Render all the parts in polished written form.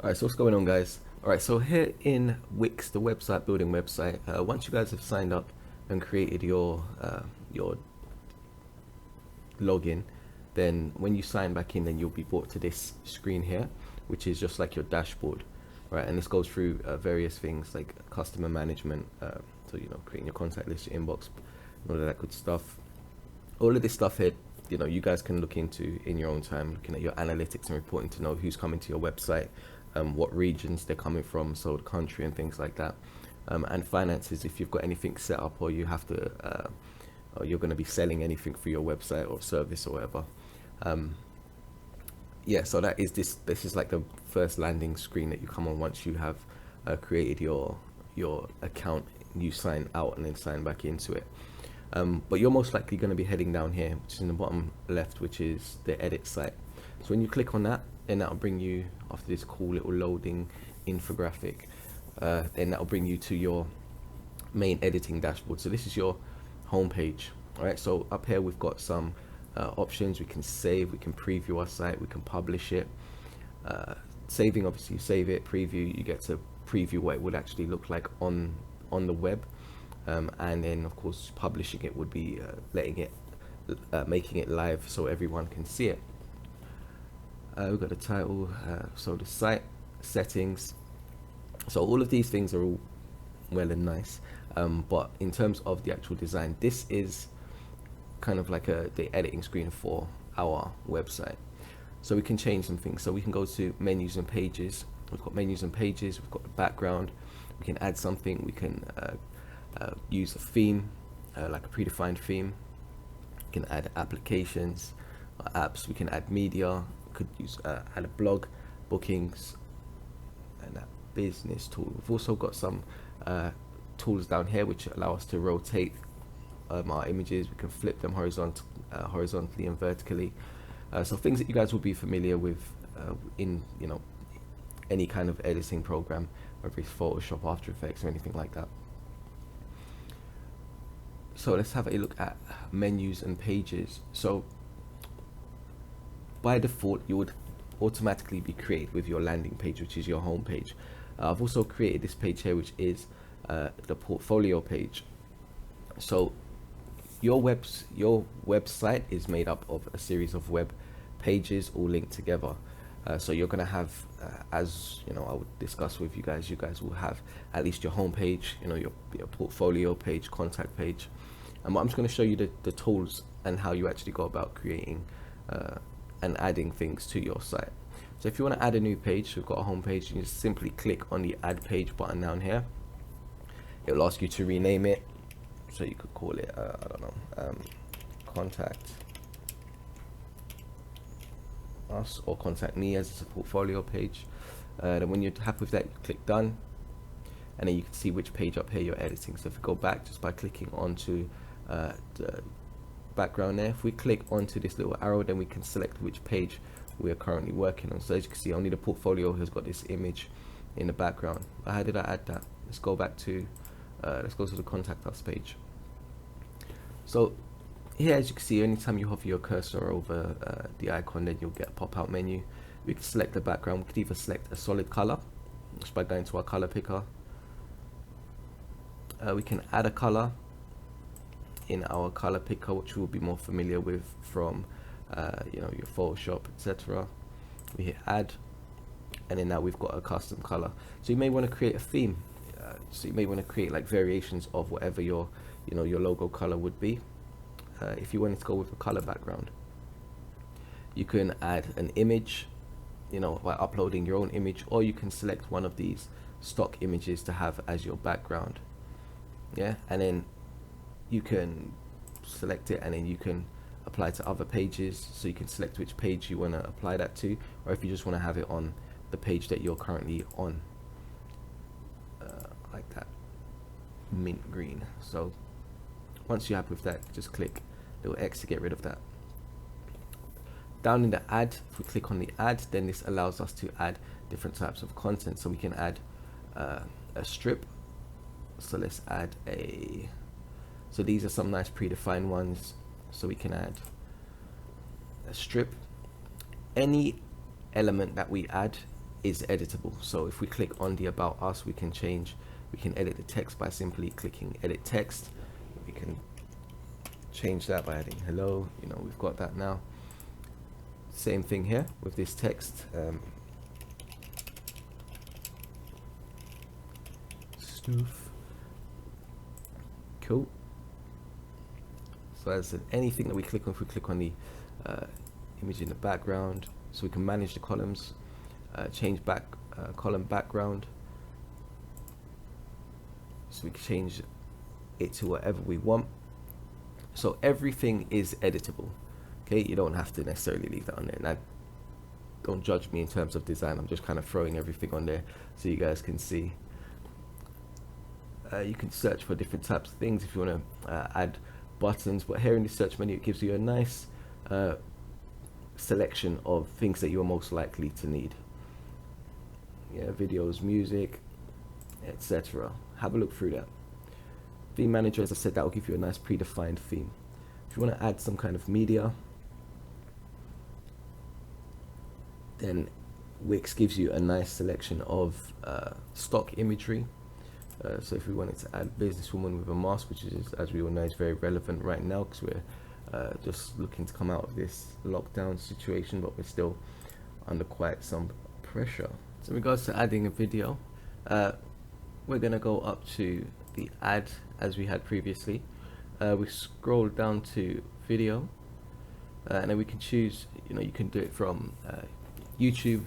Alright, so what's going on, guys? Alright, so here in WIX, the website building website, once you guys have signed up and created your login, then when you sign back in, then you'll be brought to this screen here, which is just like your dashboard, right? And this goes through various things like customer management, so creating your contact list, your inbox, and all of that good stuff. All of this stuff here, you guys can look into in your own time, looking at your analytics and reporting to know who's coming to your website, what regions they're coming from, so the country and things like that, and finances if you've got anything set up or you have to or you're going to be selling anything for your website or service or whatever. Yeah, so that is this is like the first landing screen that you come on once you have created your account. You sign out and then sign back into it. But you're most likely going to be heading down here, which is in the bottom left, which is the edit site. So when you click on that, then that'll bring you, after this cool little loading infographic, then that'll bring you to your main editing dashboard. So this is your home page. All right, so up here we've got some options. We can save, we can preview our site, we can publish it. Saving, obviously you save it. Preview, you get to preview what it would actually look like on the web. And then of course publishing it would be letting it making it live so everyone can see it. We've got the title, so the site settings. So all of these things are all well and nice, but in terms of the actual design, this is kind of like the editing screen for our website. So we can change some things. So we can go to menus and pages. We've got menus and pages, we've got the background, we can add something, we can use a theme, like a predefined theme. We can add applications, apps, we can add media, we could use add a blog, bookings, and a business tool. We've also got some tools down here which allow us to rotate our images. We can flip them horizontally and vertically. So things that you guys will be familiar with in any kind of editing program, whether it's Photoshop, After Effects, or anything like that. So let's have a look at menus and pages. So by default, you would automatically be created with your landing page, which is your home page. I've also created this page here, which is the portfolio page. So your website is made up of a series of web pages all linked together. So you're going to have, as I would discuss with you guys will have at least your home page, your portfolio page, contact page. And I'm just going to show you the tools and how you actually go about creating and adding things to your site. So if you want to add a new page, we've got a home page, you just simply click on the add page button down here. It will ask you to rename it. So you could call it, I don't know, contact us or contact me, as it's a portfolio page. Then when you're happy with that, you click done, and then you can see which page up here you're editing. So if we go back just by clicking onto the background there, if we click onto this little arrow, then we can select which page we are currently working on. So as you can see, only the portfolio has got this image in the background. But how did I add that? Let's go back to let's go to the contact us page. So here, as you can see, anytime you hover your cursor over the icon, then you'll get a pop-out menu. We can select the background. We could either select a solid color just by going to our color picker. We can add a color in our color picker, which we'll be more familiar with from your Photoshop, etc. We hit add, and then now we've got a custom color. So you may want to create a theme. So you may want to create like variations of whatever your logo color would be. If you wanted to go with a color background, you can add an image, by uploading your own image, or you can select one of these stock images to have as your background. Yeah, and then you can select it, and then you can apply it to other pages. So you can select which page you want to apply that to, or if you just want to have it on the page that you're currently on, like that, mint green. So once you're happy with that, just click little X to get rid of that. Down in the add, if we click on the add, then this allows us to add different types of content. So we can add a strip. So let's add so these are some nice predefined ones. So we can add a strip. Any element that we add is editable. So if we click on the About Us, we can edit the text by simply clicking Edit Text. We can change that by adding hello. You know, we've got that now. Same thing here with this text. Stoof. Cool. So as anything that we click on, if we click on the image in the background, so we can manage the columns, change column background, so we can change it to whatever we want. So everything is editable. Okay, you don't have to necessarily leave that on there. Now, don't judge me in terms of design. I'm just kind of throwing everything on there so you guys can see. You can search for different types of things if you want to add buttons, but here in the search menu it gives you a nice selection of things that you're most likely to need. Yeah, videos, music, etc. Have a look through that. Theme manager, as I said, that will give you a nice predefined theme. If you want to add some kind of media, then WIX gives you a nice selection of stock imagery. So if we wanted to add businesswoman with a mask, which is, as we all know, is very relevant right now because we're just looking to come out of this lockdown situation, but we're still under quite some pressure. So in regards to adding a video, we're going to go up to the add as we had previously. We scroll down to video, and then we can choose, you know, you can do it from YouTube,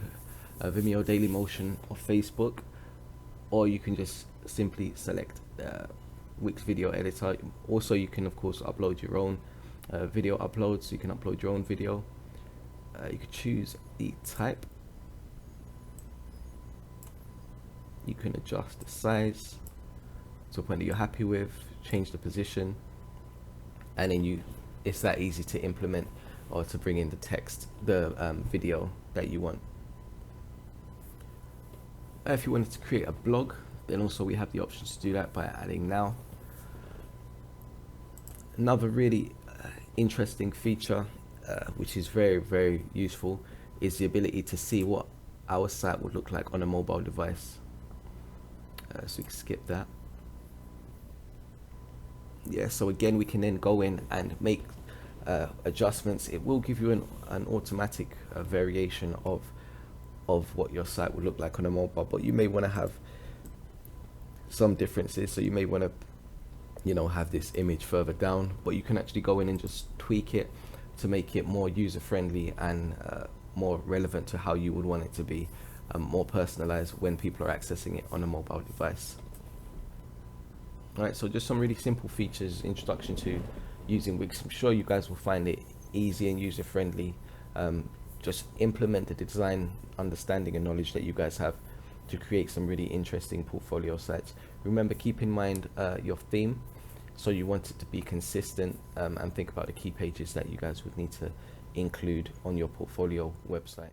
Vimeo, Dailymotion, or Facebook, or you can just simply select WIX video editor. Also, you can of course upload your own video uploads, so you can upload your own video. You could choose the type, you can adjust the size to a point that you're happy with, change the position, and then it's that easy to implement or to bring in the text, the video that you want. If you wanted to create a blog, then also we have the options to do that by adding now. Another really interesting feature, which is very, very useful, is the ability to see what our site would look like on a mobile device. So we can skip that. Yeah, so again, we can then go in and make adjustments. It will give you an automatic variation of what your site would look like on a mobile, but you may want to have some differences. So you may want to, you know, have this image further down, but you can actually go in and just tweak it to make it more user friendly and more relevant to how you would want it to be, more personalized when people are accessing it on a mobile device. Alright, so just some really simple features, introduction to using WIX. I'm sure you guys will find it easy and user friendly. Just implement the design understanding and knowledge that you guys have to create some really interesting portfolio sites. Remember, keep in mind your theme, so you want it to be consistent, and think about the key pages that you guys would need to include on your portfolio website.